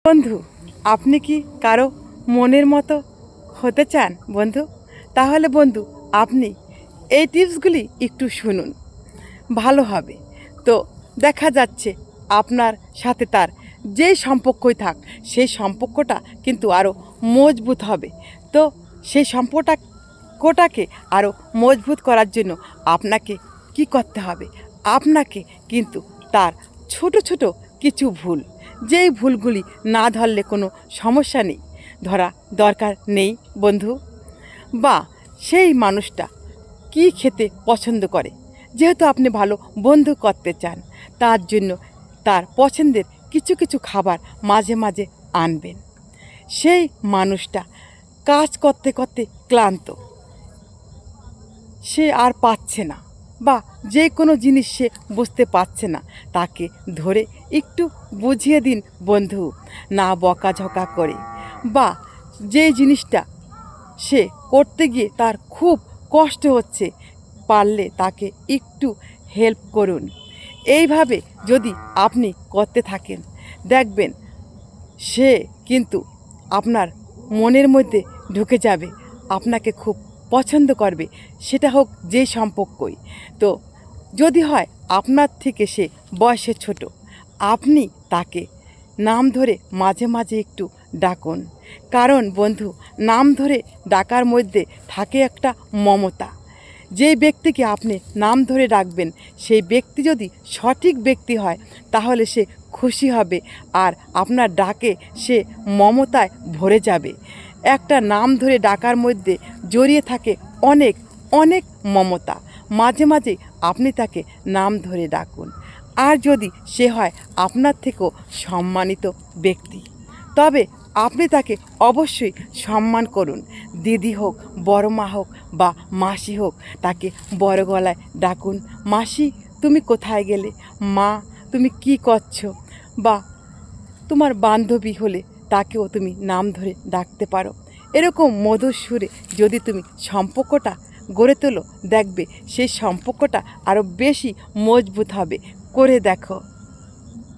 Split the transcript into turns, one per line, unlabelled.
বন্ধু, আপনি কি কারো মনের মতো হতে চান বন্ধু? তাহলে বন্ধু, আপনি এই টিপসগুলি একটু শুনুন, ভালো হবে। তো দেখা যাচ্ছে আপনার সাথে তার যেই সম্পর্কই থাক, সেই সম্পর্কটা কিন্তু আরও মজবুত হবে। তো সেই সম্পর্কটাকে আরও মজবুত করার জন্য আপনাকে কি করতে হবে? আপনাকে কিন্তু তার ছোট ছোট কিছু ভুল, যেই ভুলগুলি না ধরলে কোনো সমস্যা নেই, ধরা দরকার নেই বন্ধু। বা সেই মানুষটা কি খেতে পছন্দ করে, যেহেতু আপনি ভালো বন্ধু করতে চান, তার জন্য তার পছন্দের কিছু কিছু খাবার মাঝে মাঝে আনবেন। সেই মানুষটা কাজ করতে করতে ক্লান্ত, সে আর পাচ্ছে না, বা যে কোনো জিনিস সে বুঝতে পারছে না, তাকে ধরে একটু বুঝিয়ে দিন বন্ধু, না বকাঝকা করে। বা যে জিনিসটা সে করতে গিয়ে তার খুব কষ্ট হচ্ছে, পারলে তাকে একটু হেল্প করুন। এইভাবে যদি আপনি করতে থাকেন, দেখবেন সে কিন্তু আপনার মনের মধ্যে ঢুকে যাবে, আপনাকে খুব পছন্দ করবে, সেটা হোক যে সম্পর্কই। তো যদি হয় আপনার থেকে সে বয়সে ছোট, আপনি তাকে নাম ধরে মাঝে মাঝে একটু ডাকুন। কারণ বন্ধু, নাম ধরে ডাকার মধ্যে থাকে একটা মমতা। যেই ব্যক্তিকে আপনি নাম ধরে ডাকবেন, সেই ব্যক্তি যদি সঠিক ব্যক্তি হয়, তাহলে সে খুশি হবে, আর আপনার ডাকে সে মমতায় ভরে যাবে। একটা নাম ধরে ডাকার মধ্যে জড়িয়ে থাকে অনেক অনেক মমতা। মাঝে মাঝে আপনি তাকে নাম ধরে ডাকুন। আর যদি সে হয় আপনার থেকেও সম্মানিত ব্যক্তি, তবে আপনি তাকে অবশ্যই সম্মান করুন। দিদি হোক, বড় মা হোক, বা মাসি হোক, তাকে বড় গলায় ডাকুন, মাসি তুমি কোথায় গেলে, মা তুমি কি করছো। বা তোমার বান্ধবী হলে তাকেও তুমি নাম ধরে ডাকতে পারো। এরকম মধুর সুরে যদি তুমি সম্পর্কটা গড়ে তোলো, দেখবে সেই সম্পর্কটা আরও বেশি মজবুত হবে। করে দেখো।